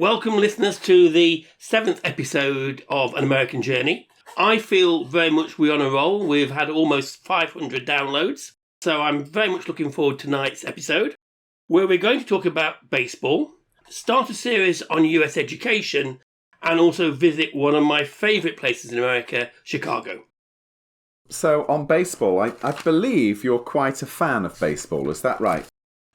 Welcome, listeners, to the 7th episode of An American Journey. I feel very much we're on a roll. We've had almost 500 downloads, so I'm very much looking forward to tonight's episode, where we're going to talk about baseball, start a series on US education, and also visit one of my favourite places in America, Chicago. So, on baseball, I believe you're quite a fan of baseball, is that right?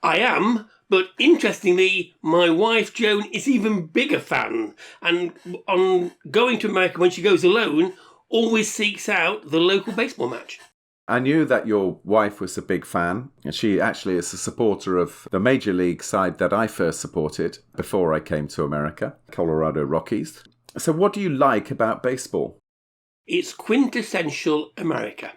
I am, but interestingly, my wife Joan is even bigger fan, and on going to America when she goes alone, always seeks out the local baseball match. I knew that your wife was a big fan. She actually is a supporter of the Major League side that I first supported before I came to America, Colorado Rockies. So what do you like about baseball? It's quintessential America.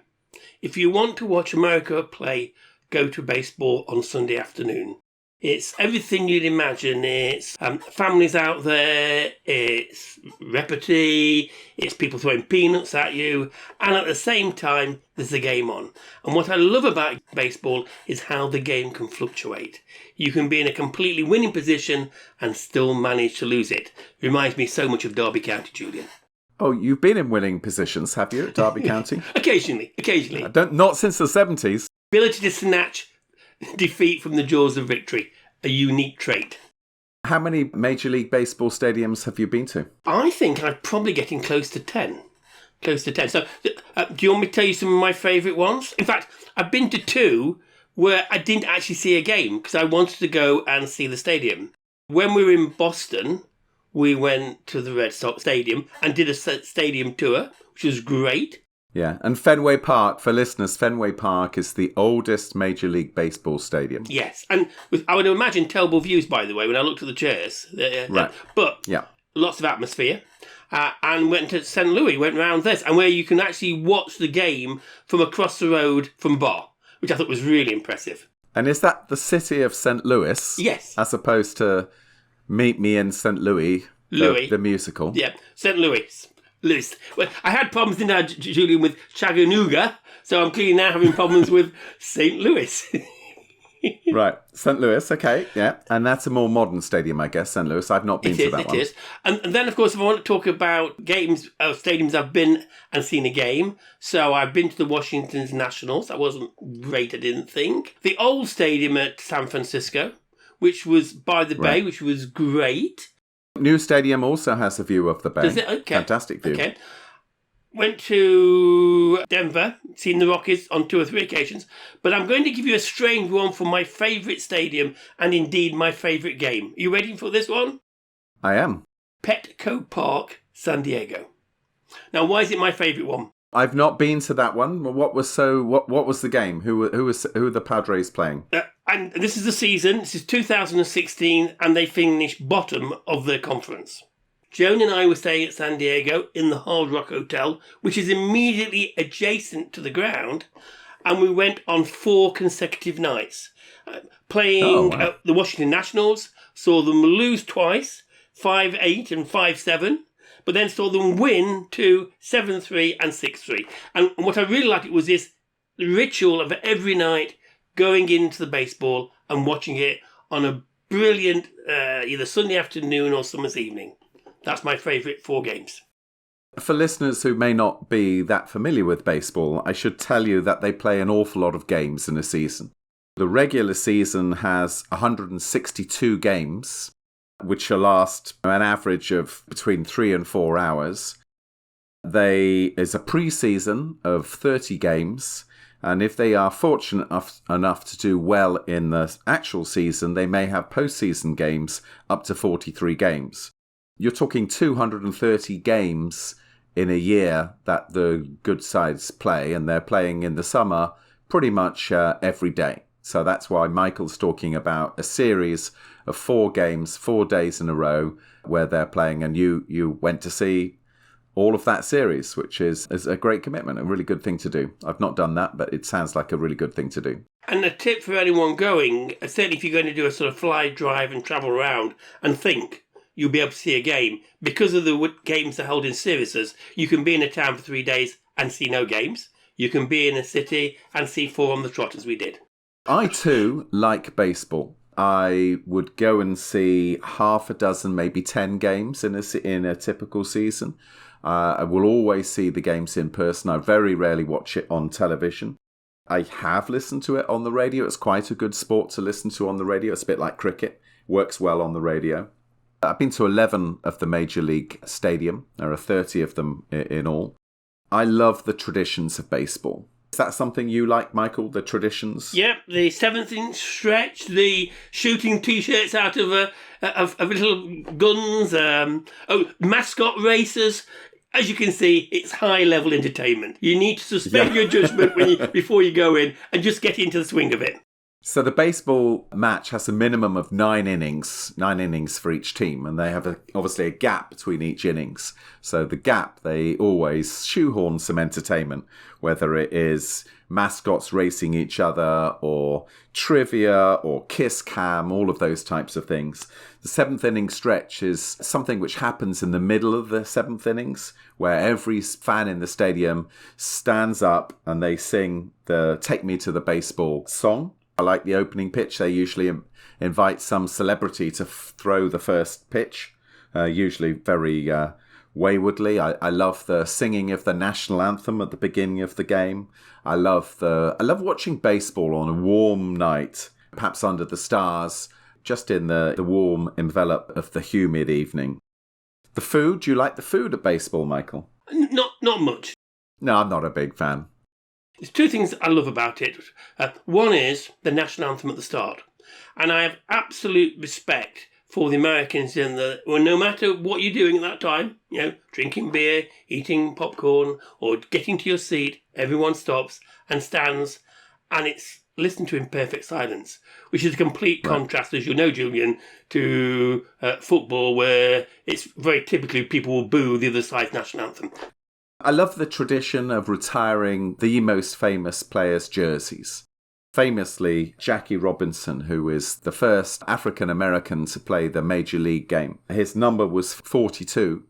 If you want to watch America play, go to baseball on Sunday afternoon. It's everything you'd imagine. It's families out there, it's repartee, it's people throwing peanuts at you, and at the same time, there's a game on. And what I love about baseball is how the game can fluctuate. You can be in a completely winning position and still manage to lose it. Reminds me so much of Derby County, Julian. Oh, you've been in winning positions, have you, at Derby County? Occasionally. Not since the 70s. Ability to snatch defeat from the jaws of victory, a unique trait. How many Major League Baseball stadiums have you been to? I think I'm probably getting close to 10. So, do you want me to tell you some of my favourite ones? In fact, I've been to 2 where I didn't actually see a game because I wanted to go and see the stadium. When we were in Boston, we went to the Red Sox Stadium and did a stadium tour, which was great. Yeah, and Fenway Park, for listeners, Fenway Park is the oldest Major League Baseball stadium. Yes, and I would imagine terrible views, by the way, when I looked at the chairs. Right. But lots of atmosphere. And went to St. Louis, went round this, and where you can actually watch the game from across the road from Bar, which I thought was really impressive. And is that the city of St. Louis? Yes. As opposed to Meet Me in St. Louis, the musical? Yeah, St. Louis. Well, I had problems in Julian, with Chattanooga, so I'm clearly now having problems with St. Louis. Right, St. Louis, okay, yeah. And that's a more modern stadium, I guess, St. Louis. I've not been to that one. It is. And then, of course, if I want to talk about games, stadiums I've been and seen a game, so I've been to the Washington Nationals. That wasn't great, I didn't think. The old stadium at San Francisco, which was by the bay, which was great. New stadium also has a view of the bay. Does it? Okay. Fantastic view. Okay. Went to Denver, seen the Rockies on 2 or 3 occasions, but I'm going to give you a strange one for my favourite stadium and indeed my favourite game. Are you ready for this one? I am. Petco Park, San Diego. Now, why is it my favourite one? I've not been to that one. What was the game? Who were the Padres playing? And this is the season. This is 2016, and they finished bottom of their conference. Joan and I were staying at San Diego in the Hard Rock Hotel, which is immediately adjacent to the ground, and we went on 4 consecutive nights. Playing the Washington Nationals, saw them lose twice, 5-8 and 5-7, but then saw them win to 7-3 and 6-3. And what I really liked was this ritual of every night going into the baseball and watching it on a brilliant either Sunday afternoon or summer's evening. That's my favourite 4 games. For listeners who may not be that familiar with baseball, I should tell you that they play an awful lot of games in a season. The regular season has 162 games, which shall last an average of between 3 and 4 hours. There is a pre-season of 30 games, and if they are fortunate enough to do well in the actual season, they may have post-season games up to 43 games. You're talking 230 games in a year that the good sides play, and they're playing in the summer pretty much every day. So that's why Michael's talking about a series of 4 games, 4 days in a row, where they're playing, and you went to see all of that series, which is a great commitment, a really good thing to do. I've not done that, but it sounds like a really good thing to do. And a tip for anyone going, certainly if you're going to do a sort of fly, drive and travel around and think you'll be able to see a game, because of the games they're held in series, you can be in a town for 3 days and see no games. You can be in a city and see 4 on the trot, as we did. I too like baseball. I would go and see half a dozen, maybe 10 games in a typical season. I will always see the games in person. I very rarely watch it on television. I have listened to it on the radio. It's quite a good sport to listen to on the radio. It's a bit like cricket. Works well on the radio. I've been to 11 of the Major League Stadium. There are 30 of them in all. I love the traditions of baseball. Is that something you like, Michael, the traditions? Yep, the 7th-inch stretch, the shooting T-shirts out of little guns, mascot races. As you can see, it's high-level entertainment. You need to suspend your judgment before you go in and just get into the swing of it. So the baseball match has a minimum of 9 innings for each team, and they have obviously a gap between each innings. So the gap, they always shoehorn some entertainment, whether it is mascots racing each other or trivia or kiss cam, all of those types of things. The 7th inning stretch is something which happens in the middle of the 7th innings, where every fan in the stadium stands up and they sing the Take Me to the Baseball song. I like the opening pitch. They usually invite some celebrity to throw the first pitch, usually very waywardly. I love the singing of the national anthem at the beginning of the game. I love watching baseball on a warm night, perhaps under the stars, just in the warm envelope of the humid evening. The food, do you like the food at baseball, Michael? Not much. No, I'm not a big fan. There's 2 things I love about it. One is the national anthem at the start. And I have absolute respect for the Americans in that, well, no matter what you're doing at that time, drinking beer, eating popcorn, or getting to your seat, everyone stops and stands, and it's listened to in perfect silence, which is a complete contrast, as you know, Julian, to football, where it's very typically people will boo the other side's national anthem. I love the tradition of retiring the most famous players' jerseys. Famously, Jackie Robinson, who is the first African-American to play the Major League game. His number was 42.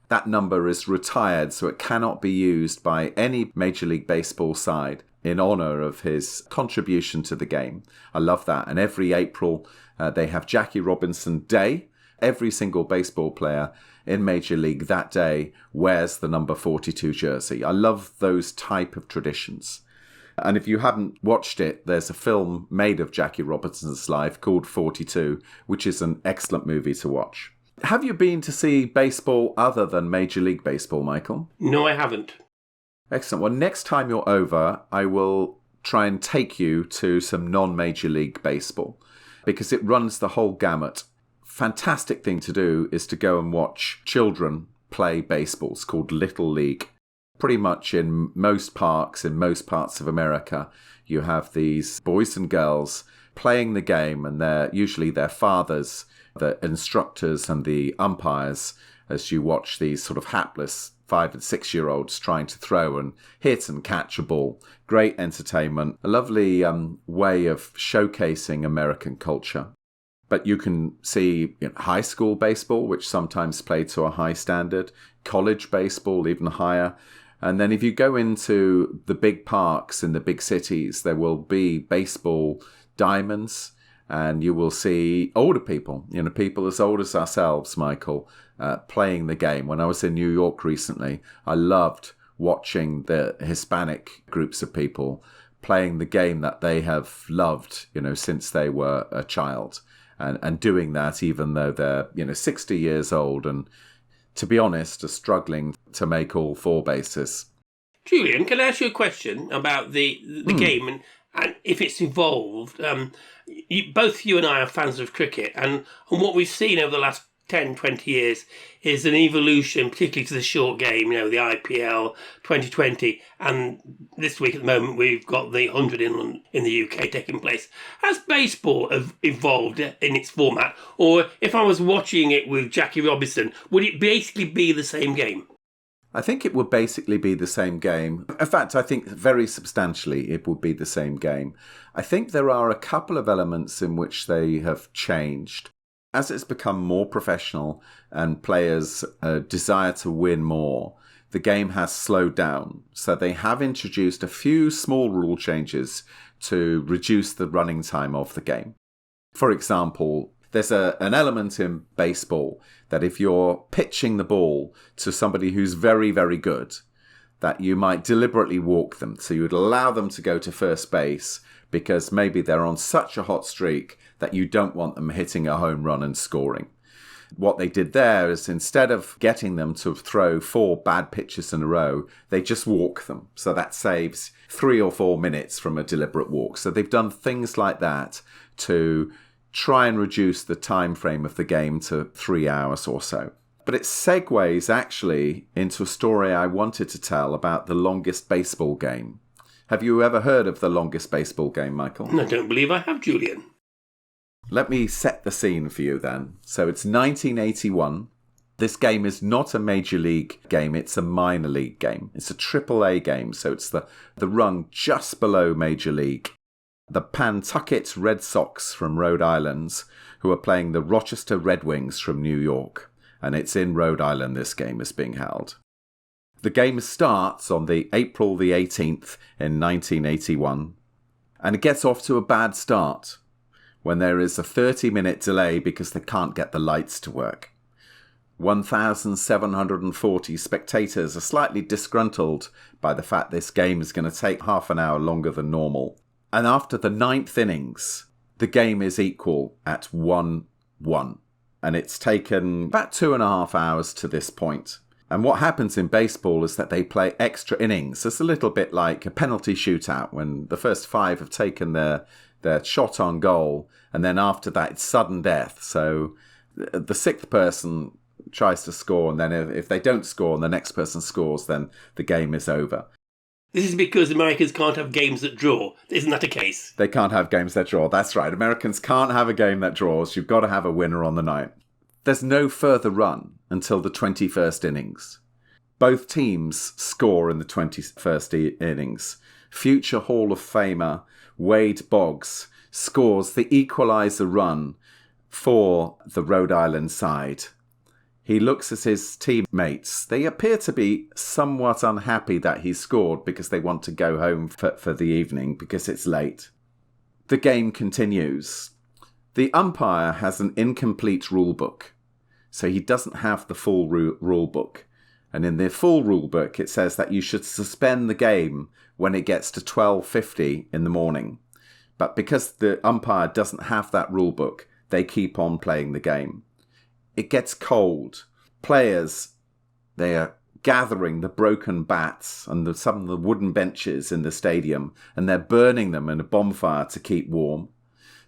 That number is retired, so it cannot be used by any Major League Baseball side in honor of his contribution to the game. I love that. And every April, they have Jackie Robinson Day. Every single baseball player in Major League that day wears the number 42 jersey. I love those type of traditions. And if you haven't watched it, there's a film made of Jackie Robinson's life called 42, which is an excellent movie to watch. Have you been to see baseball other than Major League Baseball, Michael? No, I haven't. Excellent. Well, next time you're over, I will try and take you to some non-Major League Baseball because it runs the whole gamut. Fantastic thing to do is to go and watch children play baseball. It's called Little League. Pretty much in most parks, in most parts of America, you have these boys and girls playing the game, and they're usually their fathers, the instructors and the umpires, as you watch these sort of hapless 5 and 6 year olds trying to throw and hit and catch a ball. Great entertainment, a lovely way of showcasing American culture. But you can see high school baseball, which sometimes played to a high standard, college baseball even higher. And then if you go into the big parks in the big cities, there will be baseball diamonds, and you will see older people, people as old as ourselves, Michael, playing the game. When I was in New York recently, I loved watching the Hispanic groups of people playing the game that they have loved, since they were a child. And doing that even though they're 60 years old and, to be honest, are struggling to make all 4 bases. Julian, can I ask you a question about the game and if it's evolved? Both you and I are fans of cricket, and what we've seen over the last 10, 20 years is an evolution, particularly to the short game, the IPL 2020, and this week at the moment we've got the 100 in the UK taking place. Has baseball evolved in its format, or if I was watching it with Jackie Robinson, would it basically be the same game? I think it would basically be the same game. In fact, I think very substantially it would be the same game. I think there are a couple of elements in which they have changed. As it's become more professional and players desire to win more, the game has slowed down. So they have introduced a few small rule changes to reduce the running time of the game. For example, there's an element in baseball that if you're pitching the ball to somebody who's very, very good, that you might deliberately walk them. So you would allow them to go to first base because maybe they're on such a hot streak that you don't want them hitting a home run and scoring. What they did there is instead of getting them to throw 4 bad pitches in a row, they just walk them. So that saves 3 or 4 minutes from a deliberate walk. So they've done things like that to try and reduce the time frame of the game to 3 hours or so. But it segues actually into a story I wanted to tell about the longest baseball game. Have you ever heard of the longest baseball game, Michael? I don't believe I have, Julian. Let me set the scene for you then. So it's 1981. This game is not a major league game, it's a minor league game. It's a AAA game, so it's the rung just below major league. The Pentucket Red Sox from Rhode Island, who are playing the Rochester Red Wings from New York. And it's in Rhode Island this game is being held. The game starts on April the 18th in 1981, and it gets off to a bad start when there is a 30-minute delay because they can't get the lights to work. 1,740 spectators are slightly disgruntled by the fact this game is going to take half an hour longer than normal. And after the 9th innings, the game is equal at 1-1. And it's taken about 2.5 hours to this point. And what happens in baseball is that they play extra innings. It's a little bit like a penalty shootout when the first 5 have taken their shot on goal. And then after that, it's sudden death. So the 6th person tries to score. And then if they don't score and the next person scores, then the game is over. This is because Americans can't have games that draw. Isn't that a case? They can't have games that draw. That's right. Americans can't have a game that draws. You've got to have a winner on the night. There's no further run until the 21st innings. Both teams score in the 21st innings. Future Hall of Famer Wade Boggs scores the equalizer run for the Rhode Island side. He looks at his teammates. They appear to be somewhat unhappy that he scored because they want to go home for the evening because it's late. The game continues. The umpire has an incomplete rule book, so he doesn't have the full rule book. And in the full rule book, it says that you should suspend the game when it gets to 12:50 in the morning. But because the umpire doesn't have that rule book, they keep on playing the game. It gets cold. Players, they are gathering the broken bats and some of the wooden benches in the stadium, and they're burning them in a bonfire to keep warm.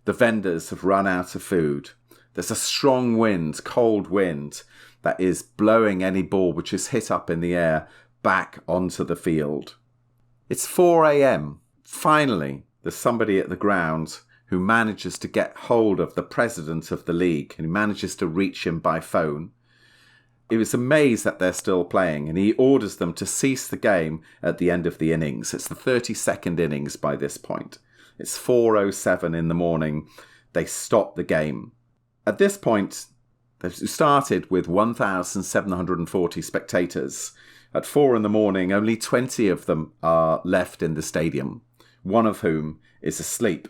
The vendors have run out of food. There's a strong wind, cold wind, that is blowing any ball which is hit up in the air back onto the field. It's 4 a.m. Finally, there's somebody at the ground who manages to get hold of the president of the league and he manages to reach him by phone. He was amazed that they're still playing and he orders them to cease the game at the end of the innings. It's the 32nd innings by this point. It's 4:07 in the morning. They stop the game. At this point, they've started with 1,740 spectators. At 4 in the morning, only 20 of them are left in the stadium, one of whom is asleep.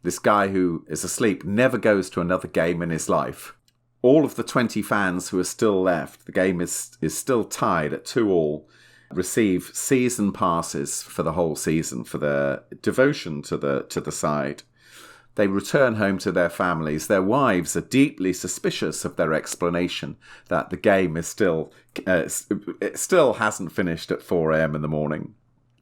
This guy who is asleep never goes to another game in his life. All of the 20 fans who are still left, the game is still tied at 2-2, receive season passes for the whole season for their devotion to the side. They return home to their families. Their wives are deeply suspicious of their explanation that the game is it still hasn't finished at 4 a.m. in the morning.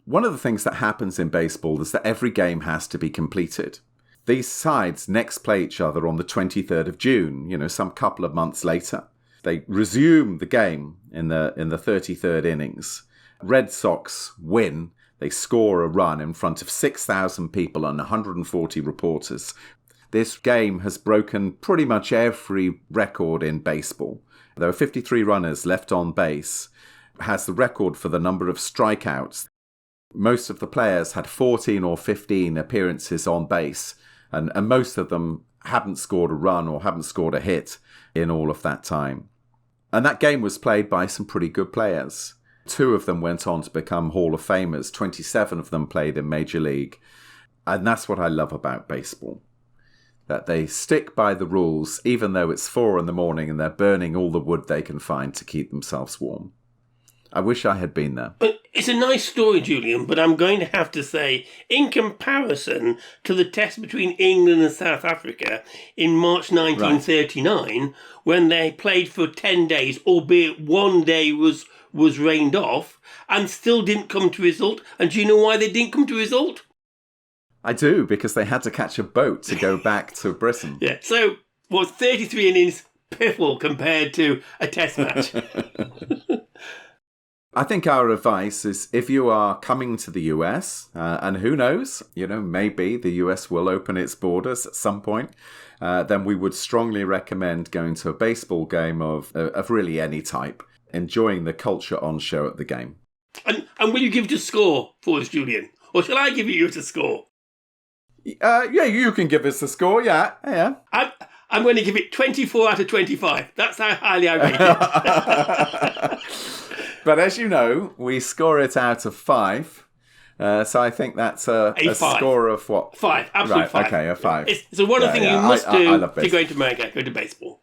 One of the things that happens in baseball is that every game has to be completed. These sides next play each other on the 23rd of June, some couple of months later. They resume the game in the 33rd innings. Red Sox win. They score a run in front of 6,000 people and 140 reporters. This game has broken pretty much every record in baseball. There are 53 runners left on base. It has the record for the number of strikeouts. Most of the players had 14 or 15 appearances on base. And most of them haven't scored a run or haven't scored a hit in all of that time. And that game was played by some pretty good players. 2 of them went on to become Hall of Famers. 27 of them played in Major League. And that's what I love about baseball. that they stick by the rules even though it's 4 a.m. and they're burning all the wood they can find to keep themselves warm. I wish I had been there. It's a nice story, Julian, but I'm going to have to say, in comparison to the test between England and South Africa in March 1939, when they played for 10 days, albeit one day was rained off, and still didn't come to result. And do you know why they didn't come to result? I do, because they had to catch a boat to go back to Britain. Yeah, so was 33 innings piffle compared to a test match? I think our advice is if you are coming to the US, and who knows, maybe the US will open its borders at some point, then we would strongly recommend going to a baseball game of really any type, enjoying the culture on show at the game. And will you give it a score for us, Julian? Or shall I give you a score? Yeah, you can give us a score, yeah. I'm going to give it 24 out of 25. That's how highly I rate it. But as you know, we score it out of 5. So I think that's a score of what? 5, absolutely right, 5. Okay, a 5. It's one of the things you must do to go into America, go to baseball.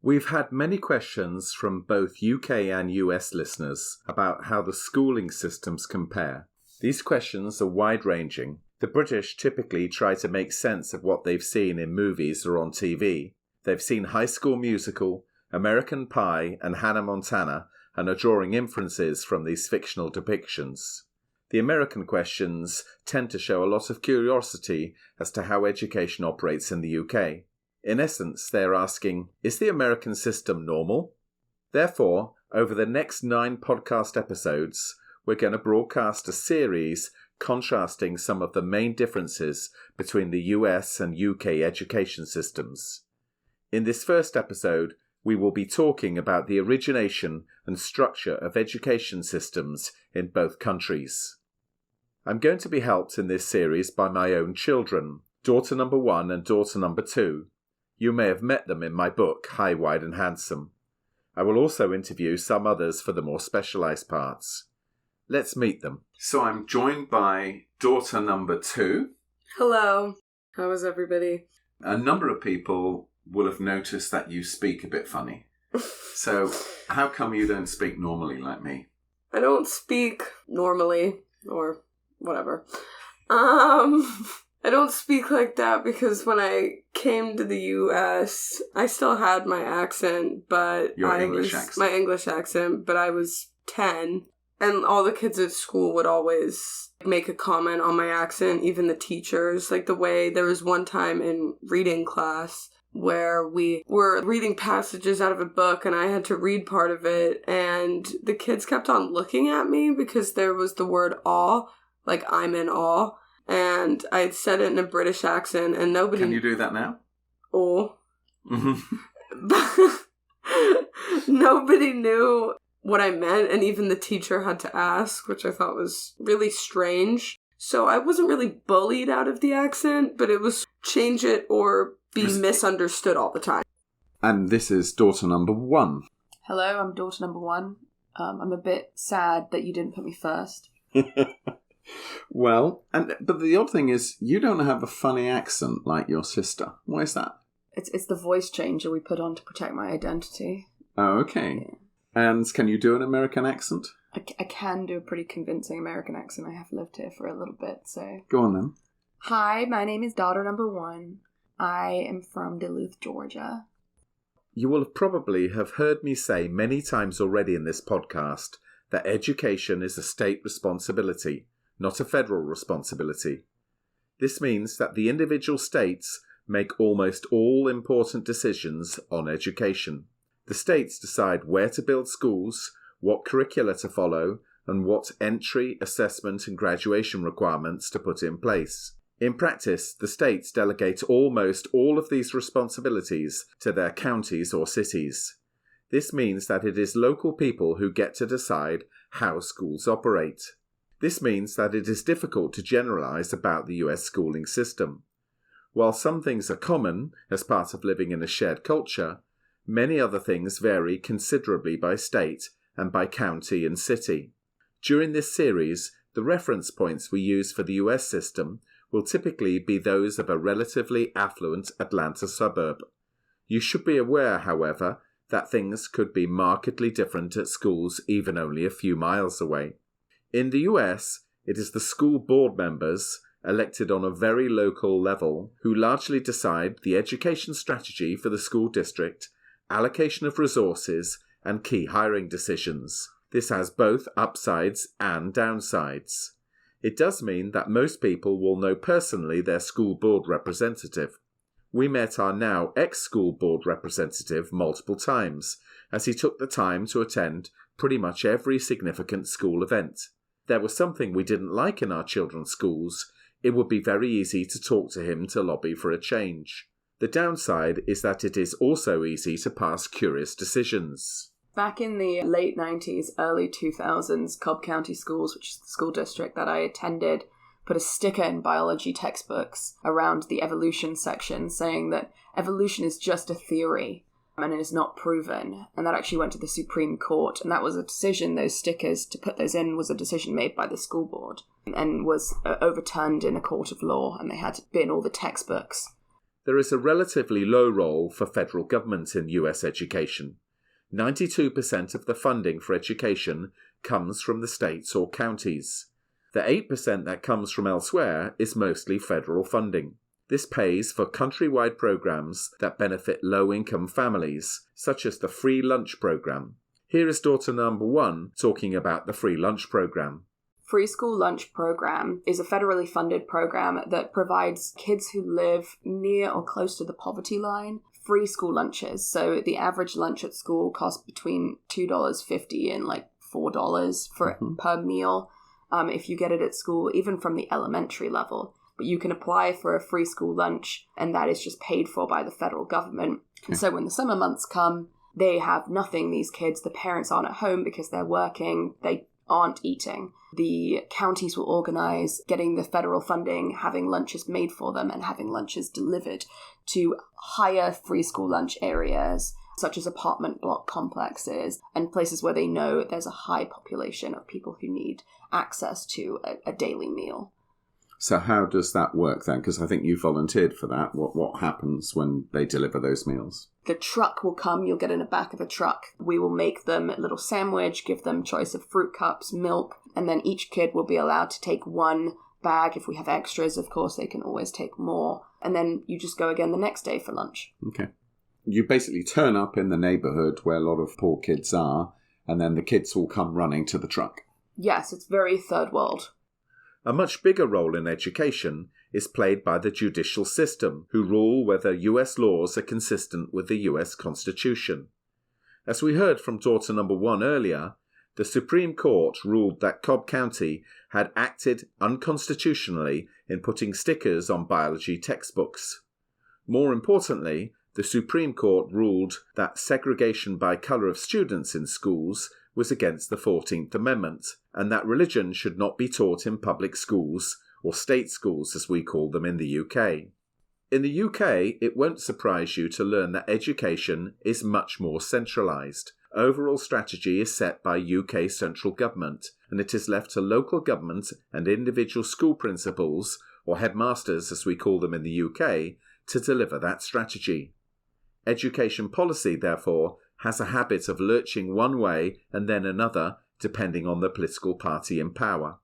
We've had many questions from both UK and US listeners about how the schooling systems compare. These questions are wide-ranging. The British typically try to make sense of what they've seen in movies or on TV. They've seen High School Musical, American Pie and Hannah Montana and are drawing inferences from these fictional depictions. The American questions tend to show a lot of curiosity as to how education operates in the UK. In essence, they're asking, is the American system normal? Therefore, over the next 9 podcast episodes, we're going to broadcast a series contrasting some of the main differences between the US and UK education systems. In this first episode, we will be talking about the origination and structure of education systems in both countries. I'm going to be helped in this series by my own children, daughter number 1 and daughter number 2. You may have met them in my book, High, Wide and Handsome. I will also interview some others for the more specialised parts. Let's meet them. So I'm joined by daughter number 2. Hello. How is everybody? A number of people will have noticed that you speak a bit funny. So how come you don't speak normally like me? I don't speak normally, or whatever. I don't speak like that because when I came to the US, I still had my accent, but my English accent, but I was 10, and all the kids at school would always make a comment on my accent, even the teachers. Like the way there was one time in reading class where we were reading passages out of a book and I had to read part of it, and the kids kept on looking at me because there was the word awe, like I'm in awe. And I had said it in a British accent, and nobody... Can you do that now? Oh. Nobody knew what I meant, and even the teacher had to ask, which I thought was really strange. So I wasn't really bullied out of the accent, but it was change it or be misunderstood all the time. And this is daughter number 1. Hello, I'm daughter number 1. I'm a bit sad that you didn't put me first. Well, but the odd thing is, you don't have a funny accent like your sister. Why is that? It's the voice changer we put on to protect my identity. Oh, okay. Yeah. And can you do an American accent? I can do a pretty convincing American accent. I have lived here for a little bit, so... Go on then. Hi, my name is daughter number 1. I am from Duluth, Georgia. You will probably have heard me say many times already in this podcast that education is a state responsibility, not a federal responsibility. This means that the individual states make almost all important decisions on education. The states decide where to build schools, what curricula to follow, and what entry, assessment, and graduation requirements to put in place. In practice, the states delegate almost all of these responsibilities to their counties or cities. This means that it is local people who get to decide how schools operate. This means that it is difficult to generalize about the US schooling system. While some things are common as part of living in a shared culture, many other things vary considerably by state and by county and city. During this series, the reference points we use for the US system will typically be those of a relatively affluent Atlanta suburb. You should be aware, however, that things could be markedly different at schools even only a few miles away. In the US, it is the school board members, elected on a very local level, who largely decide the education strategy for the school district, allocation of resources, and key hiring decisions. This has both upsides and downsides. It does mean that most people will know personally their school board representative. We met our now ex-school board representative multiple times, as he took the time to attend pretty much every significant school event. There was something we didn't like in our children's schools, it would be very easy to talk to him to lobby for a change. The downside is that it is also easy to pass curious decisions. Back in the late 90s, early 2000s, Cobb County Schools, which is the school district that I attended, put a sticker in biology textbooks around the evolution section saying that evolution is just a theory and it is not proven. And that actually went to the Supreme Court. And that was a decision, those stickers, to put those in was a decision made by the school board and was overturned in a court of law, and they had to bin all the textbooks. There is a relatively low role for federal government in US education. 92% of the funding for education comes from the states or counties. The 8% that comes from elsewhere is mostly federal funding. This pays for countrywide programs that benefit low-income families, such as the free lunch program. Here is daughter number 1 talking about the free lunch program. Free School Lunch Program is a federally funded program that provides kids who live near or close to the poverty line free school lunches. So the average lunch at school costs between $2.50 and like $4 per meal if you get it at school, even from the elementary level. But you can apply for a free school lunch, and that is just paid for by the federal government. And so when the summer months come, they have nothing, these kids. The parents aren't at home because they're working. They aren't eating. The counties will organize getting the federal funding, having lunches made for them, and having lunches delivered to higher free school lunch areas, such as apartment block complexes and places where they know there's a high population of people who need access to a daily meal. So how does that work then? Because I think you volunteered for that. What happens when they deliver those meals? The truck will come, you'll get in the back of a truck. We will make them a little sandwich, give them choice of fruit cups, milk, and then each kid will be allowed to take one bag. If we have extras, of course, they can always take more. And then you just go again the next day for lunch. Okay. You basically turn up in the neighbourhood where a lot of poor kids are, and then the kids will come running to the truck. Yes, it's very third world. A much bigger role in education is played by the judicial system, who rule whether US laws are consistent with the US Constitution. As we heard from daughter number 1 earlier, the Supreme Court ruled that Cobb County had acted unconstitutionally in putting stickers on biology textbooks. More importantly, the Supreme Court ruled that segregation by colour of students in schools was against the 14th Amendment, and that religion should not be taught in public schools, or state schools as we call them in the UK. In the UK, it won't surprise you to learn that education is much more centralised. Overall strategy is set by UK central government, and it is left to local government and individual school principals, or headmasters as we call them in the UK, to deliver that strategy. Education policy, therefore, has a habit of lurching one way and then another, depending on the political party in power.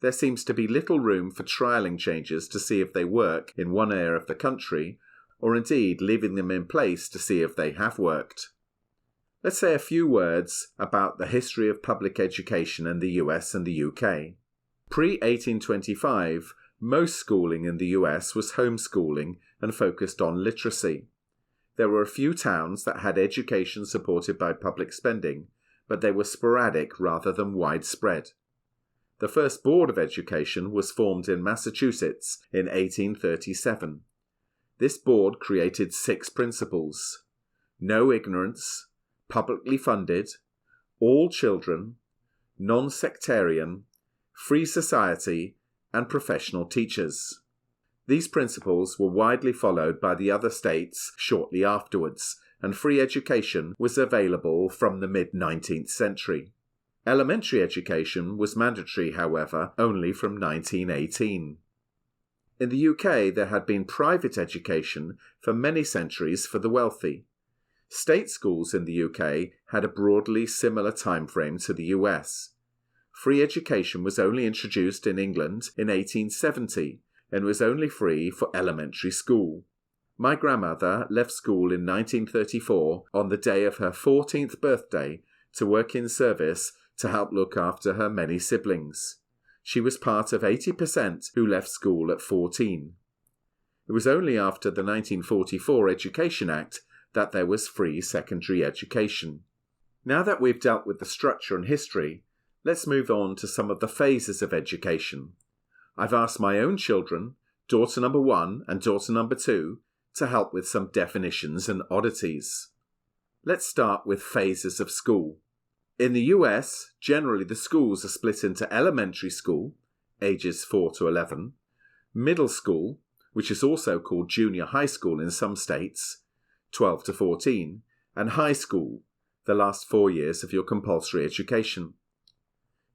There seems to be little room for trialling changes to see if they work in one area of the country, or indeed leaving them in place to see if they have worked. Let's say a few words about the history of public education in the US and the UK. Pre-1825, most schooling in the US was homeschooling and focused on literacy. There were a few towns that had education supported by public spending, but they were sporadic rather than widespread. The first Board of Education was formed in Massachusetts in 1837. This board created 6 principles: no ignorance, publicly funded, all children, non-sectarian, free society, and professional teachers. These principles were widely followed by the other states shortly afterwards, and free education was available from the mid-19th century. Elementary education was mandatory, however, only from 1918. In the UK, there had been private education for many centuries for the wealthy. State schools in the UK had a broadly similar timeframe to the US. Free education was only introduced in England in 1870 and was only free for elementary school. My grandmother left school in 1934 on the day of her 14th birthday to work in service to help look after her many siblings. She was part of 80% who left school at 14. It was only after the 1944 Education Act that there was free secondary education. Now that we've dealt with the structure and history, let's move on to some of the phases of education. I've asked my own children, daughter number 1 and daughter number 2, to help with some definitions and oddities. Let's start with phases of school. In the US, generally the schools are split into elementary school, ages 4 to 11, middle school, which is also called junior high school in some states, 12 to 14, and high school, the last 4 years of your compulsory education.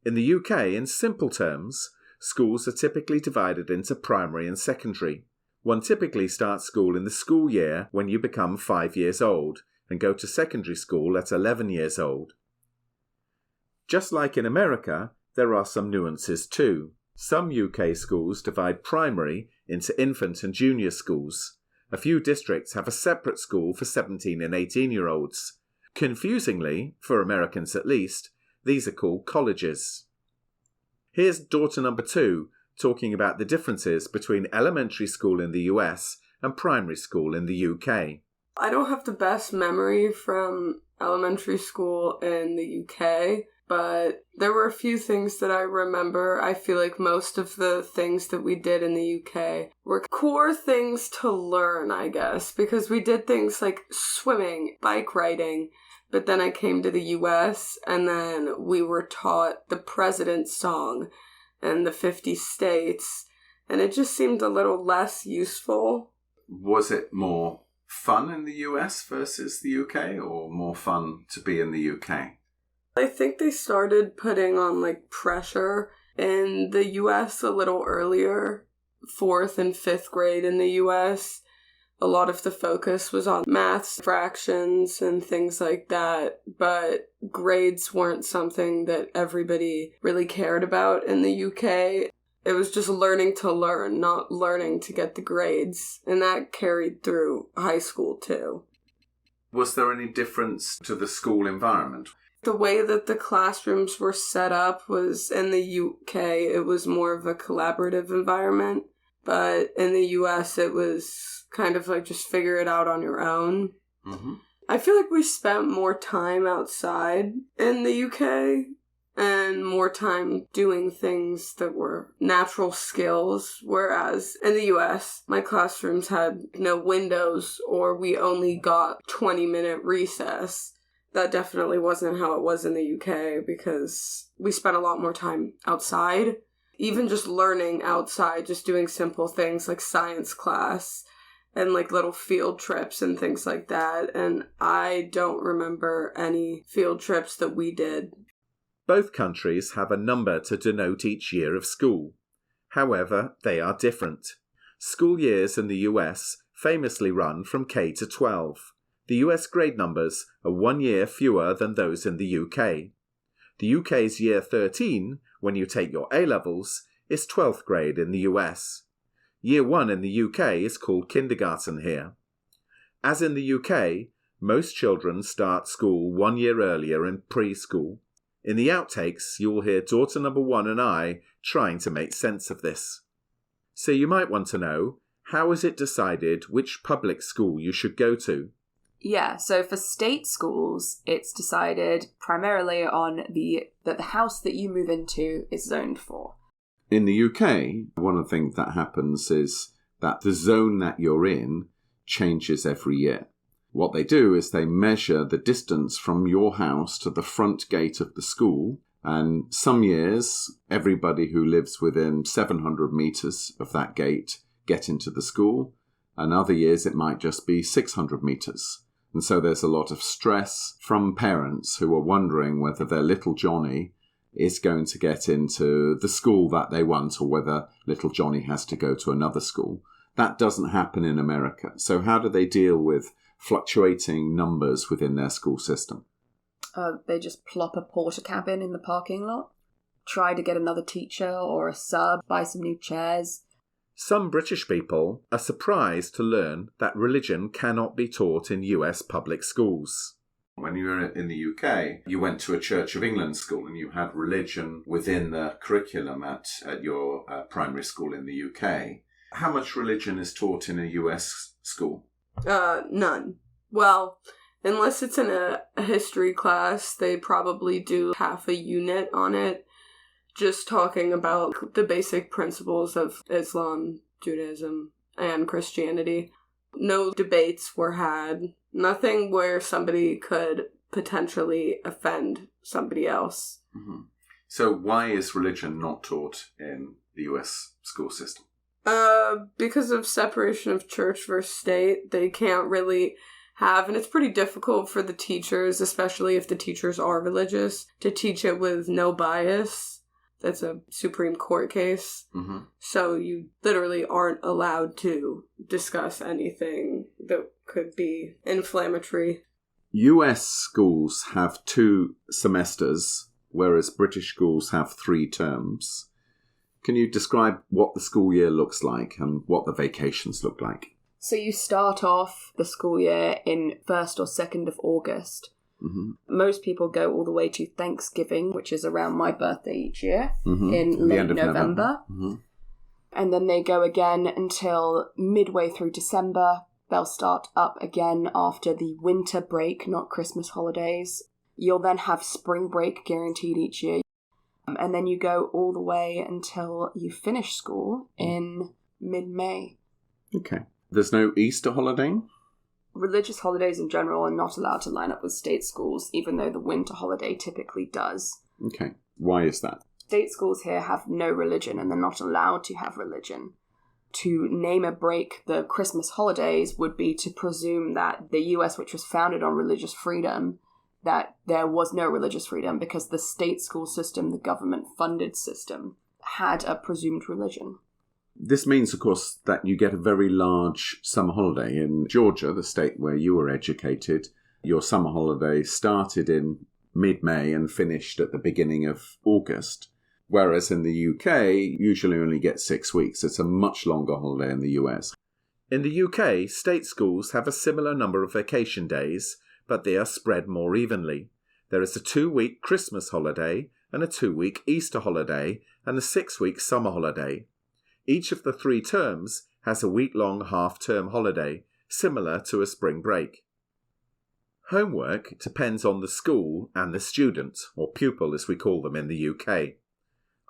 In the UK, in simple terms, schools are typically divided into primary and secondary. One typically starts school in the school year when you become 5 years old and go to secondary school at 11 years old. Just like in America, there are some nuances too. Some UK schools divide primary into infant and junior schools. A few districts have a separate school for 17 and 18-year-olds. Confusingly, for Americans at least, these are called colleges. Here's daughter number 2 talking about the differences between elementary school in the US and primary school in the UK. I don't have the best memory from elementary school in the UK, but there were a few things that I remember. I feel like most of the things that we did in the UK were core things to learn, I guess, because we did things like swimming, bike riding, but then I came to the US and then we were taught the President's Song and the 50 states, and it just seemed a little less useful. Was it more fun in the US versus the UK, or more fun to be in the UK? I think they started putting on pressure in the US a little earlier. 4th and 5th grade in the US, a lot of the focus was on maths, fractions, and things like that, but grades weren't something that everybody really cared about in the UK. It was just learning to learn, not learning to get the grades, and that carried through high school too. Was there any difference to the school environment? The way that the classrooms were set up was, in the UK, it was more of a collaborative environment, but in the US, it was kind of just figure it out on your own. Mm-hmm. I feel like we spent more time outside in the UK and more time doing things that were natural skills, whereas in the US, my classrooms had no windows or we only got 20-minute recess. That definitely wasn't how it was in the UK because we spent a lot more time outside. Even just learning outside, just doing simple things like science class and little field trips and things like that. And I don't remember any field trips that we did. Both countries have a number to denote each year of school. However, they are different. School years in the US famously run from K to 12. The US grade numbers are 1 year fewer than those in the UK. The UK's year 13, when you take your A-levels, is 12th grade in the US. Year 1 in the UK is called kindergarten here. As in the UK, most children start school 1 year earlier in preschool. In the outtakes, you will hear daughter number 1 and I trying to make sense of this. So you might want to know, how is it decided which public school you should go to? Yeah, so for state schools, it's decided primarily on that the house that you move into is zoned for. In the UK, one of the things that happens is that the zone that you're in changes every year. What they do is they measure the distance from your house to the front gate of the school, and some years, everybody who lives within 700 metres of that gate get into the school, and other years it might just be 600 metres. And so there's a lot of stress from parents who are wondering whether their little Johnny is going to get into the school that they want, or whether little Johnny has to go to another school. That doesn't happen in America. So how do they deal with fluctuating numbers within their school system? They just plop a porta cabin in the parking lot, try to get another teacher or a sub, buy some new chairs. Some British people are surprised to learn that religion cannot be taught in US public schools. When you were in the UK, you went to a Church of England school and you had religion within the curriculum at your primary school in the UK. How much religion is taught in a US school? None. Well, unless it's in a history class, they probably do half a unit on it, just talking about the basic principles of Islam, Judaism, and Christianity. No debates were had. Nothing where somebody could potentially offend somebody else. Mm-hmm. So why is religion not taught in the US school system? Because of separation of church versus state, they can't really have, and it's pretty difficult for the teachers, especially if the teachers are religious, to teach it with no bias. That's a Supreme Court case. Mm-hmm. So you literally aren't allowed to discuss anything that could be inflammatory. US schools have 2 semesters, whereas British schools have 3 terms. Can you describe what the school year looks like and what the vacations look like? So you start off the school year in 1st or 2nd of August. Mm-hmm. Most people go all the way to Thanksgiving, which is around my birthday each year, Mm-hmm. in late end of November. Mm-hmm. And then they go again until midway through December. They'll start up again after the winter break, not Christmas holidays. You'll then have spring break guaranteed each year. And then you go all the way until you finish school in mid-May. Okay. There's no Easter holiday? Religious holidays in general are not allowed to line up with state schools, even though the winter holiday typically does. Okay. Why is that? State schools here have no religion, and they're not allowed to have religion. To name a break the Christmas holidays would be to presume that the US, which was founded on religious freedom, that there was no religious freedom because the state school system, the government-funded system, had a presumed religion. This means, of course, that you get a very large summer holiday. In Georgia, the state where you were educated, your summer holiday started in mid-May and finished at the beginning of August. Whereas in the UK, you usually only get 6 weeks. It's a much longer holiday in the US. In the UK, state schools have a similar number of vacation days, but they are spread more evenly. There is a 2-week Christmas holiday and a 2-week Easter holiday and a 6-week summer holiday. Each of the 3 terms has a week-long half-term holiday, similar to a spring break. Homework depends on the school and the student, or pupil as we call them in the UK.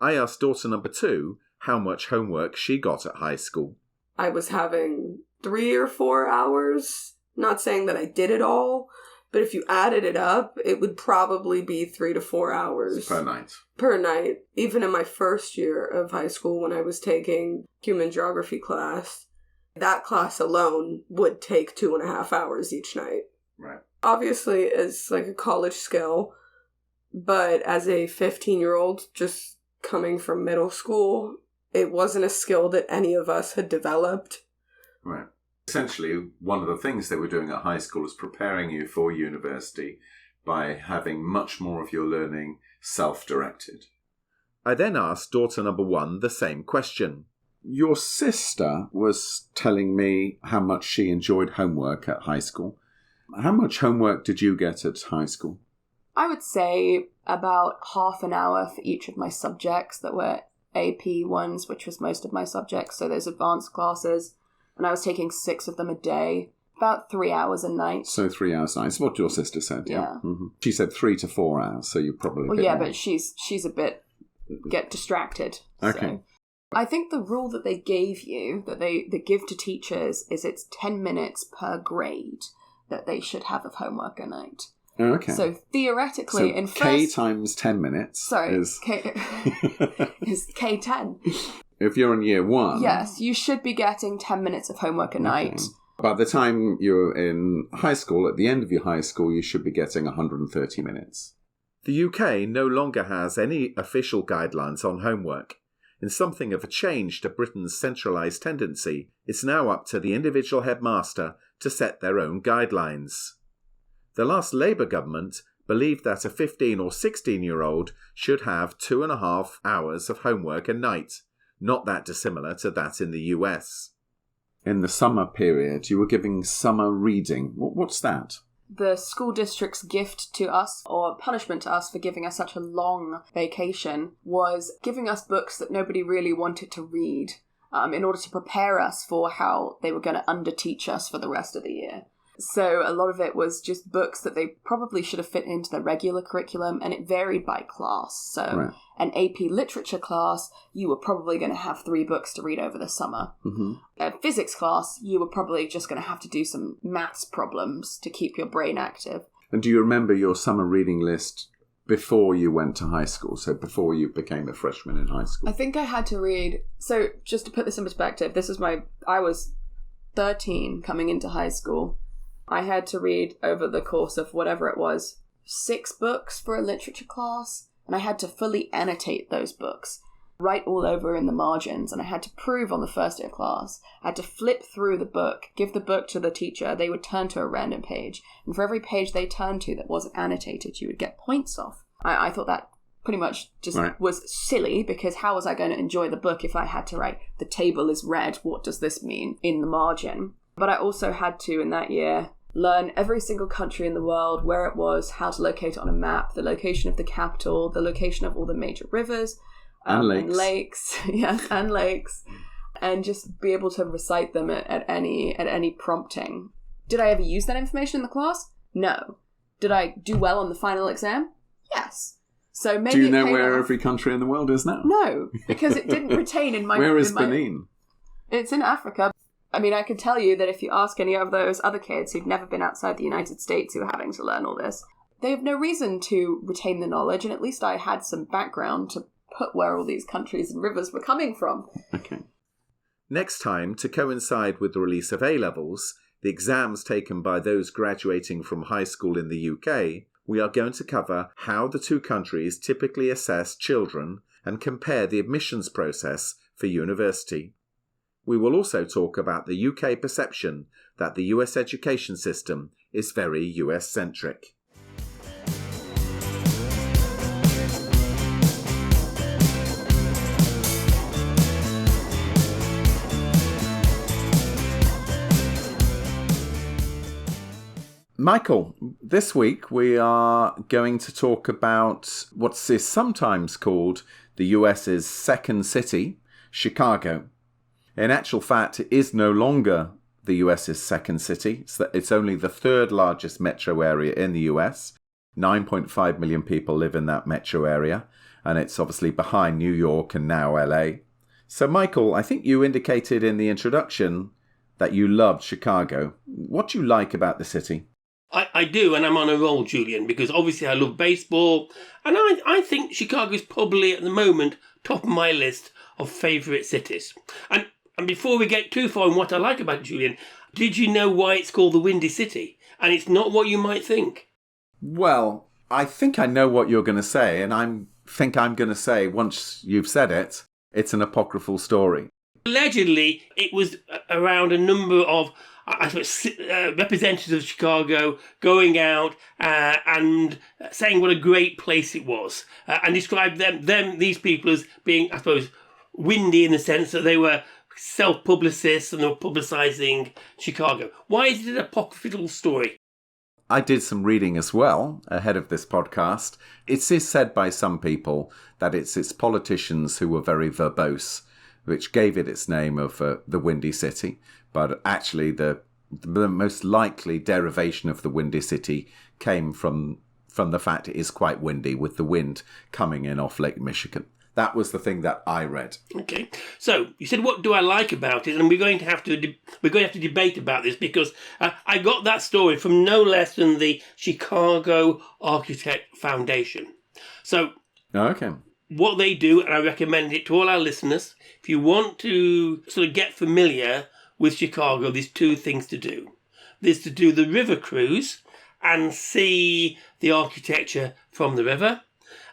I asked daughter number 2 how much homework she got at high school. I was having 3 or 4 hours. Not saying that I did it all, but if you added it up, it would probably be 3 to 4 hours. Per night. Per night. Even in my first year of high school when I was taking human geography class, that class alone would take 2.5 hours each night. Right. Obviously, it's like a college skill, but as a 15-year-old just coming from middle school, it wasn't a skill that any of us had developed. Right. Essentially, one of the things they were doing at high school is preparing you for university by having much more of your learning self-directed. I then asked daughter number 1 the same question. Your sister was telling me how much she enjoyed homework at high school. How much homework did you get at high school? I would say about half an hour for each of my subjects that were AP ones, which was most of my subjects, so those advanced classes. And I was taking 6 of them a day, about 3 hours a night. So 3 hours a night. That's what your sister said, yeah. Mm-hmm. She said 3 to 4 hours, so you're probably a bit more. But she's a bit get distracted. Okay. So. I think the rule that they gave you, that they give to teachers, is it's 10 minutes per grade that they should have of homework a night. Oh, okay. So theoretically, in K first... times 10 minutes Sorry, is... K is K10. If you're in year one... Yes, you should be getting 10 minutes of homework a night. By the time you're in high school, at the end of your high school, you should be getting 130 minutes. The UK no longer has any official guidelines on homework. In something of a change to Britain's centralised tendency, it's now up to the individual headmaster to set their own guidelines. The last Labour government believed that a 15 or 16-year-old should have 2.5 hours of homework a night, not that dissimilar to that in the US. In the summer period, you were giving summer reading. What's that? The school district's gift to us, or punishment to us for giving us such a long vacation, was giving us books that nobody really wanted to read in order to prepare us for how they were going to underteach us for the rest of the year. So a lot of it was just books that they probably should have fit into the regular curriculum, and it varied by class. So an AP literature class, you were probably going to have 3 books to read over the summer. Mm-hmm. A physics class, you were probably just going to have to do some maths problems to keep your brain active. And do you remember your summer reading list before you went to high school, so before you became a freshman in high school? I think I had to read... So just to put this in perspective, I was 13 coming into high school. I had to read over the course of whatever it was, 6 books for a literature class, and I had to fully annotate those books, write all over in the margins, and I had to prove on the first day of class. I had to flip through the book, give the book to the teacher, they would turn to a random page, and for every page they turned to that wasn't annotated, you would get points off. I thought that pretty much just was silly, because how was I going to enjoy the book if I had to write, the table is red, what does this mean, in the margin? But I also had to, in that year, learn every single country in the world, where it was, how to locate it on a map, the location of the capital, the location of all the major rivers and lakes. Yes, and lakes, and just be able to recite them at any prompting. Did I ever use that information in the class? No. Did I do well on the final exam? Yes. So maybe do you know where every country in the world is now? No, because it didn't retain in my... Where is Benin? It's in Africa. I mean, I can tell you that if you ask any of those other kids who've never been outside the United States who are having to learn all this, they have no reason to retain the knowledge, and at least I had some background to put where all these countries and rivers were coming from. Okay. Next time, to coincide with the release of A-levels, the exams taken by those graduating from high school in the UK, we are going to cover how the 2 countries typically assess children and compare the admissions process for university. We will also talk about the UK perception that the US education system is very US-centric. Michael, this week we are going to talk about what is sometimes called the US's second city, Chicago. In actual fact, it is no longer the US's second city. It's only the 3rd largest metro area in the US. 9.5 million people live in that metro area, and it's obviously behind New York and now LA. So, Michael, I think you indicated in the introduction that you loved Chicago. What do you like about the city? I do, and I'm on a roll, Julian, because obviously I love baseball, and I think Chicago's probably at the moment top of my list of favourite cities. And before we get too far on what I like about it, Julian, did you know why it's called the Windy City? And it's not what you might think. Well, I think I know what you're going to say, and I'm going to say, once you've said it, it's an apocryphal story. Allegedly, it was around a number of representatives of Chicago going out and saying what a great place it was, and described these people as being, I suppose, windy in the sense that they were self-publicists and they were publicising Chicago. Why is it an apocryphal story? I did some reading as well ahead of this podcast. It is said by some people that it's its politicians who were very verbose, which gave it its name of the Windy City. But actually, the most likely derivation of the Windy City came from the fact it is quite windy, with the wind coming in off Lake Michigan. That was the thing that I read. Okay, so you said, what do I like about it? And we're going to have to debate about this, because I got that story from no less than the Chicago Architect Foundation. So, okay, what they do, and I recommend it to all our listeners, if you want to sort of get familiar with Chicago, there's two things to do. There's to do the river cruise and see the architecture from the river,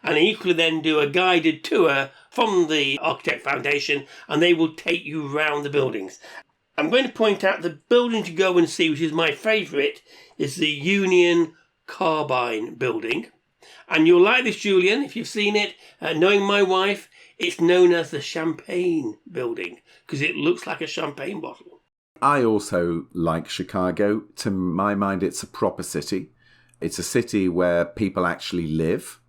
and equally then do a guided tour from the Architect Foundation, and they will take you around the buildings. I'm going to point out the building to go and see, which is my favourite, is the Union Carbine building. And you'll like this, Julian, if you've seen it. Knowing my wife, it's known as the Champagne building because it looks like a champagne bottle. I also like Chicago. To my mind, it's a proper city. It's a city where people actually live.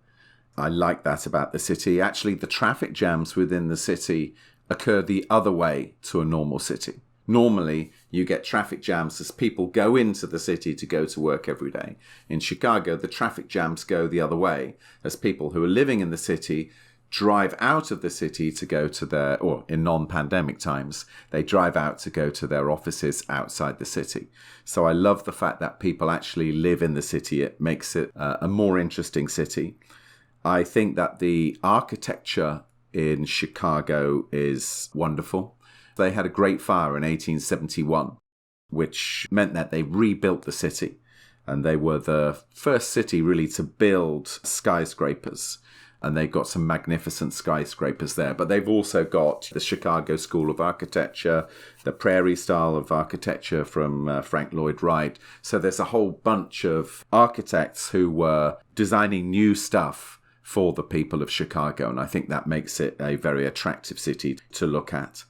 I like that about the city. Actually, the traffic jams within the city occur the other way to a normal city. Normally, you get traffic jams as people go into the city to go to work every day. In Chicago, the traffic jams go the other way as people who are living in the city drive out of the city to go to their, or in non-pandemic times, they drive out to go to their offices outside the city. So I love the fact that people actually live in the city. It makes it a more interesting city. I think that the architecture in Chicago is wonderful. They had a great fire in 1871, which meant that they rebuilt the city. And they were the first city really to build skyscrapers. And they've got some magnificent skyscrapers there. But they've also got the Chicago School of Architecture, the Prairie style of architecture from Frank Lloyd Wright. So there's a whole bunch of architects who were designing new stuff for the people of Chicago. And I think that makes it a very attractive city to look at.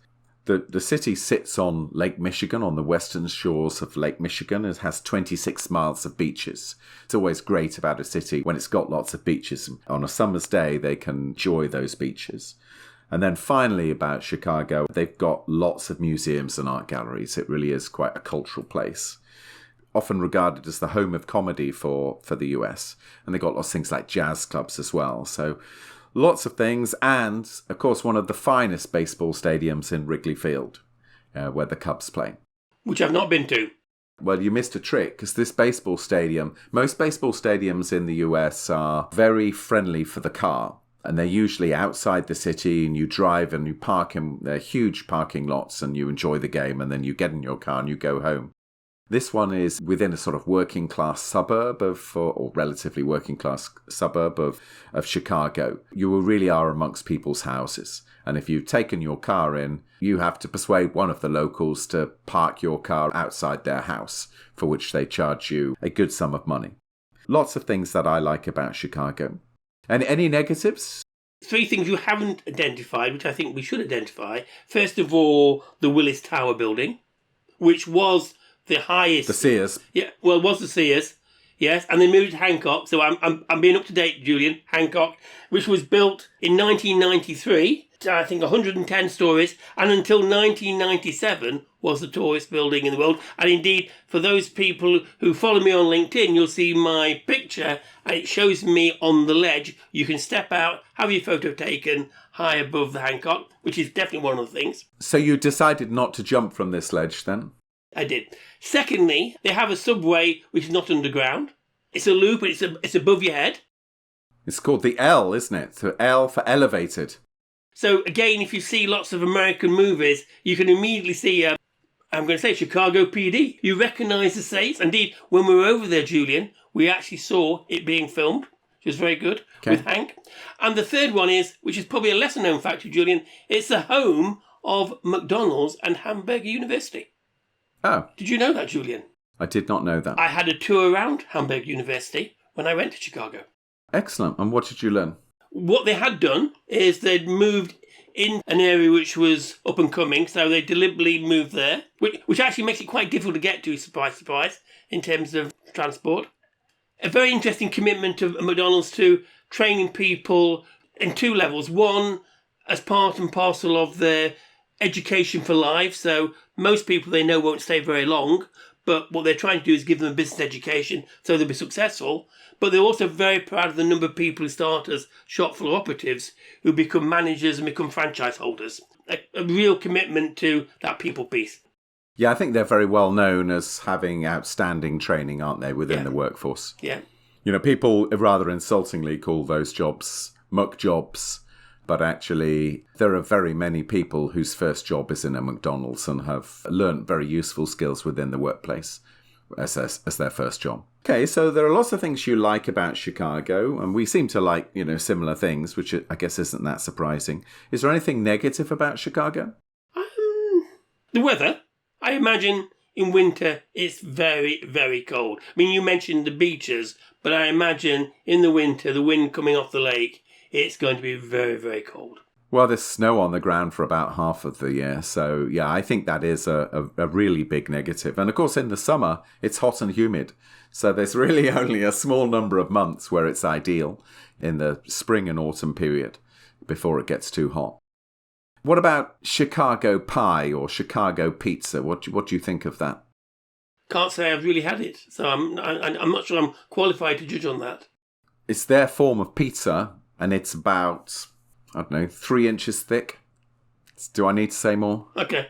The city sits on Lake Michigan, on the western shores of Lake Michigan. It has 26 miles of beaches. It's always great about a city when it's got lots of beaches. On a summer's day, they can enjoy those beaches. And then finally about Chicago, they've got lots of museums and art galleries. It really is quite a cultural place. Often regarded as the home of comedy for the US. And they've got lots of things like jazz clubs as well. So lots of things, and of course one of the finest baseball stadiums in Wrigley Field, where the Cubs play. Which I've not been to. Well, you missed a trick, because this baseball stadium, most baseball stadiums in the US are very friendly for the car, and they're usually outside the city, and you drive and you park in their huge parking lots, and you enjoy the game, and then you get in your car and you go home. This one is within a sort of working class suburb or relatively working class suburb of Chicago. You really are amongst people's houses. And if you've taken your car in, you have to persuade one of the locals to park your car outside their house, for which they charge you a good sum of money. Lots of things that I like about Chicago. And any negatives? Three things you haven't identified, which I think we should identify. First of all, the Willis Tower building, which was the highest. The Sears. Yeah, well, it was the Sears, yes, and they moved to Hancock. So I'm being up to date, Julian. Hancock, which was built in 1993, I think 110 stories, and until 1997 was the tallest building in the world. And indeed, for those people who follow me on LinkedIn, you'll see my picture, and it shows me on the ledge. You can step out, have your photo taken high above the Hancock, which is definitely one of the things. So you decided not to jump from this ledge then? I did. Secondly, they have a subway which is not underground. It's a loop, and it's above your head. It's called the L, isn't it? So L for elevated. So again, if you see lots of American movies, you can immediately see, I'm going to say Chicago PD. You recognise the sets. Indeed, when we were over there, Julian, we actually saw it being filmed, which was very good, with Hank. And the third one is, which is probably a lesser known fact to Julian, it's the home of McDonald's and Hamburger University. Oh. Did you know that, Julian? I did not know that. I had a tour around Hamburg University when I went to Chicago. Excellent. And what did you learn? What they had done is they'd moved in an area which was up and coming, so they deliberately moved there, which actually makes it quite difficult to get to, surprise, surprise, in terms of transport. A very interesting commitment of McDonald's to training people in two levels. One, as part and parcel of their education for life, so most people they know won't stay very long, but what they're trying to do is give them a business education so they'll be successful. But they're also very proud of the number of people who start as shop floor operatives who become managers and become franchise holders. A real commitment to that people piece. Yeah, I think they're very well known as having outstanding training, aren't they, within the workforce? Yeah. You know, people rather insultingly call those jobs muck jobs. But actually, there are very many people whose first job is in a McDonald's and have learned very useful skills within the workplace as their first job. Okay, so there are lots of things you like about Chicago, and we seem to like, similar things, which I guess isn't that surprising. Is there anything negative about Chicago? The weather. I imagine in winter it's very, very cold. I mean, you mentioned the beaches, but I imagine in the winter, the wind coming off the lake, it's going to be very, very cold. Well, there's snow on the ground for about half of the year. So, yeah, I think that is a really big negative. And, of course, in the summer, it's hot and humid. So there's really only a small number of months where it's ideal in the spring and autumn period before it gets too hot. What about Chicago pie or Chicago pizza? What do you think of that? Can't say I've really had it. So I'm not sure I'm qualified to judge on that. It's their form of pizza, and it's about, 3 inches thick. Do I need to say more? Okay.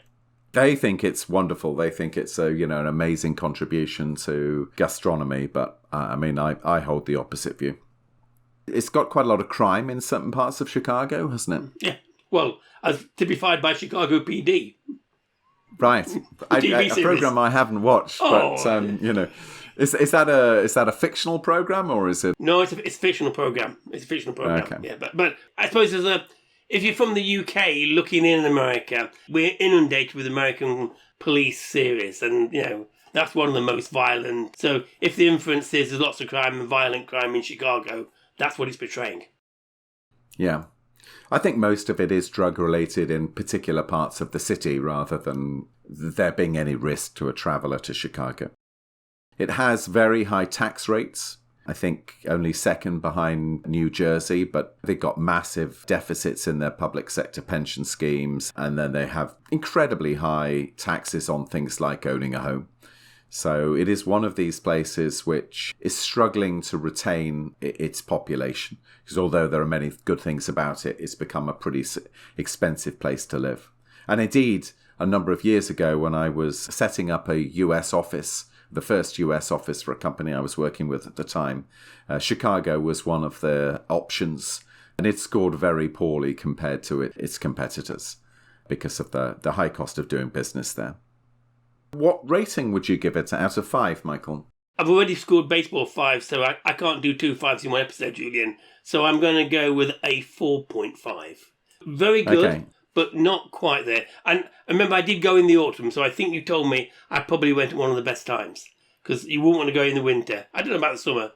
They think it's wonderful. They think it's an amazing contribution to gastronomy. But I hold the opposite view. It's got quite a lot of crime in certain parts of Chicago, hasn't it? Yeah. Well, as typified by Chicago PD. Right. A program I haven't watched, but Is that a fictional program, or is it? No, it's a fictional program. It's a fictional program. Okay. Yeah, but I suppose if you're from the UK looking in America, we're inundated with American police series, and that's one of the most violent. So if the inference is there's lots of crime and violent crime in Chicago, that's what it's portraying. Yeah. I think most of it is drug-related in particular parts of the city rather than there being any risk to a traveller to Chicago. It has very high tax rates, I think only second behind New Jersey, but they've got massive deficits in their public sector pension schemes, and then they have incredibly high taxes on things like owning a home. So it is one of these places which is struggling to retain its population, because although there are many good things about it, it's become a pretty expensive place to live. And indeed, a number of years ago when I was setting up a US office, the first US office for a company I was working with at the time, Chicago was one of the options, and it scored very poorly compared to its competitors because of the high cost of doing business there. What rating would you give it out of 5, Michael? I've already scored baseball 5, so I can't do 2 5s in one episode, Julian. So I'm going to go with a 4.5. Very good, okay, but not quite there. And remember, I did go in the autumn, so I think you told me I probably went at one of the best times, because you wouldn't want to go in the winter. I don't know about the summer.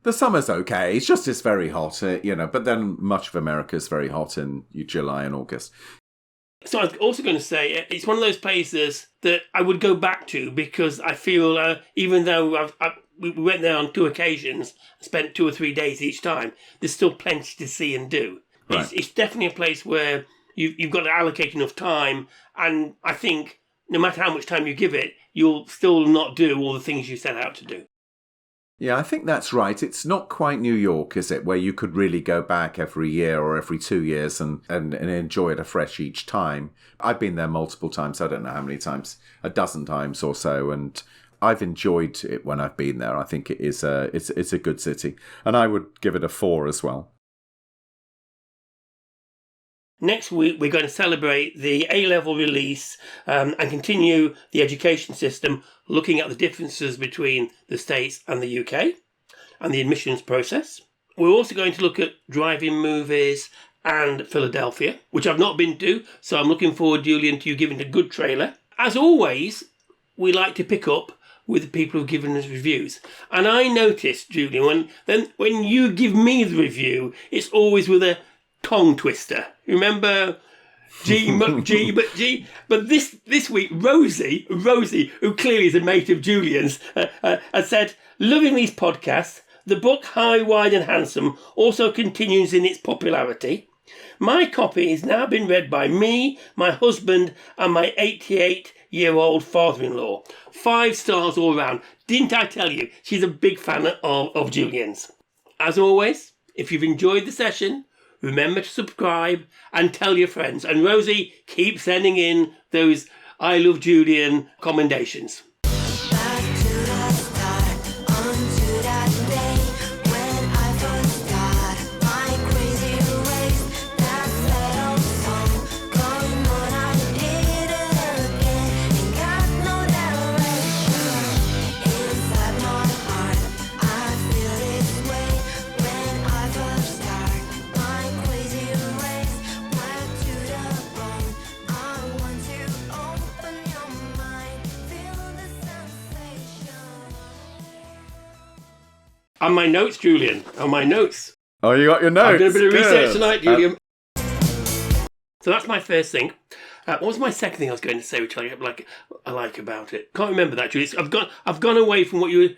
The summer's okay. It's very hot, but then much of America is very hot in July and August. So I was also going to say, it's one of those places that I would go back to because I feel, even though we went there on 2 occasions, spent 2 or 3 days each time, there's still plenty to see and do. Right. It's definitely a place where you've got to allocate enough time, and I think no matter how much time you give it, you'll still not do all the things you set out to do. Yeah, I think that's right. It's not quite New York, is it, where you could really go back every year or every 2 years and enjoy it afresh each time. I've been there multiple times. I don't know how many times, a dozen times or so, and I've enjoyed it when I've been there. I think it is it's a good city, and I would give it a 4 as well. Next week, we're going to celebrate the A-level release and continue the education system, looking at the differences between the States and the UK and the admissions process. We're also going to look at drive-in movies and Philadelphia, which I've not been to, so I'm looking forward, Julian, to you giving a good trailer. As always, we like to pick up with the people who've given us reviews. And I noticed, Julian, when you give me the review, it's always with a tongue twister. Remember G, but G. But this week, Rosie, who clearly is a mate of Julian's, has said, loving these podcasts, the book High, Wide and Handsome also continues in its popularity. My copy has now been read by me, my husband, and my 88-year-old father-in-law. 5 stars all round. Didn't I tell you? She's a big fan of Julian's. As always, if you've enjoyed the session, remember to subscribe and tell your friends. And Rosie, keep sending in those I Love Julian commendations. On my notes, Julian. On my notes. Oh, you got your notes. I've done a bit of research Good. tonight, Julian. So that's my first thing. What was my second thing I was going to say, which I like about it? Can't remember that, Julian. I've gone away from what you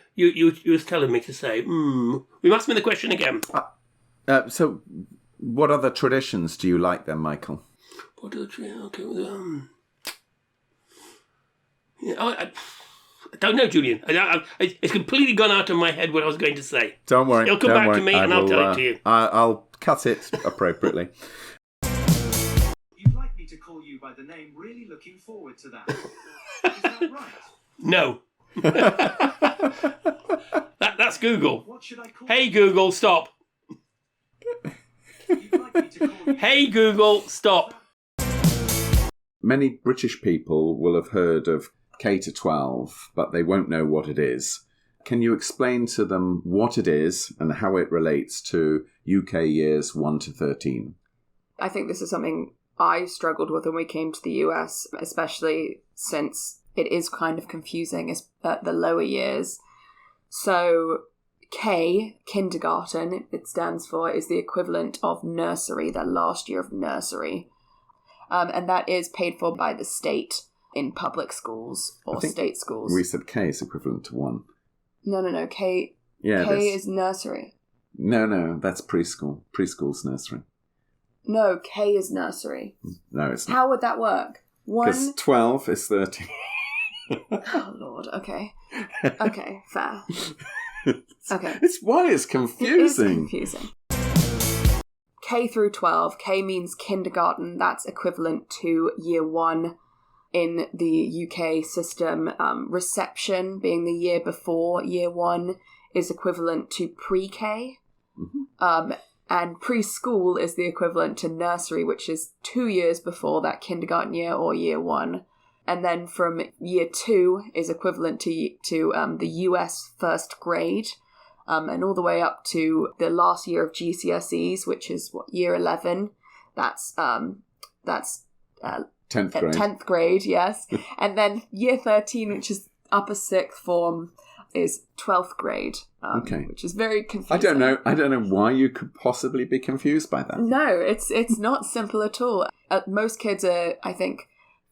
was telling me to say. You asked me the question again. So, what other traditions do you like then, Michael? What other traditions? I don't know, Julian. It's completely gone out of my head what I was going to say. Don't worry. It'll come back to me and I'll tell it to you. I'll cut it appropriately. You'd like me to call you by the name, really looking forward to that. Is that right? No. That's Google. What should I call Hey, you? Google, stop. You'd like me to call you... Hey, Google, stop. Many British people will have heard of K to 12, but they won't know what it is. Can you explain to them what it is and how it relates to UK years 1 to 13? I think this is something I struggled with when we came to the US, especially since it is kind of confusing at the lower years. So K, kindergarten, it stands for, is the equivalent of nursery, that last year of nursery. And that is paid for by the state in public schools or state schools. We said K is equivalent to 1. No. K is nursery. No, that's preschool. Preschool's nursery. No, K is nursery. No, it's not. How would that work? Because 12 is 13. Oh, Lord. Okay. Okay, fair. Okay. It's why it's confusing. It is confusing. K through 12. K means kindergarten. That's equivalent to year 1 in the UK system. Reception, being the year before year 1, is equivalent to pre-K. Mm-hmm. And preschool is the equivalent to nursery, which is 2 years before that kindergarten year or year 1. And then from year 2 is equivalent to the US first grade. And all the way up to the last year of GCSEs, which is year 11. That's 10th grade. 10th grade, yes. And then year 13, which is upper 6th form, is 12th grade. Okay. Which is very confusing. I don't know why you could possibly be confused by that. No, it's not simple at all. Most kids are, I think,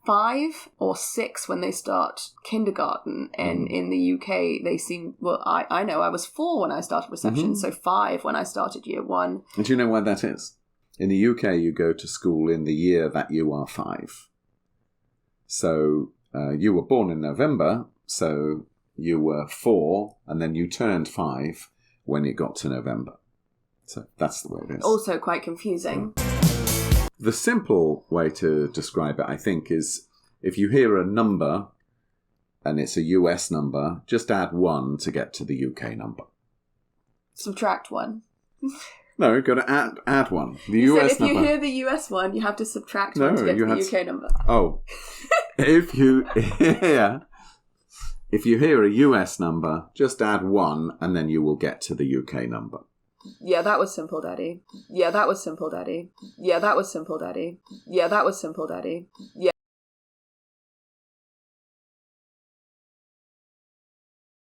5 or 6 when they start kindergarten, and in the UK they seem, well, I know I was 4 when I started reception, so 5 when I started year 1. And do you know why that is? In the UK you go to school in the year that you are 5. So you were born in November, so you were 4, and then you turned 5 when it got to November. So that's the way it is. Also quite confusing. The simple way to describe it, I think, is if you hear a number and it's a US number, just add 1 to get to the UK number. Subtract 1. No, you've got to add 1. The You US said if number. you hear the US one, you have to subtract 1 to get to the UK number. Oh. If you hear a US number, just add 1 and then you will get to the UK number. Yeah, that was simple, Daddy. Yeah, that was simple, Daddy. Yeah, that was simple, Daddy. Yeah, that was simple, Daddy. Yeah.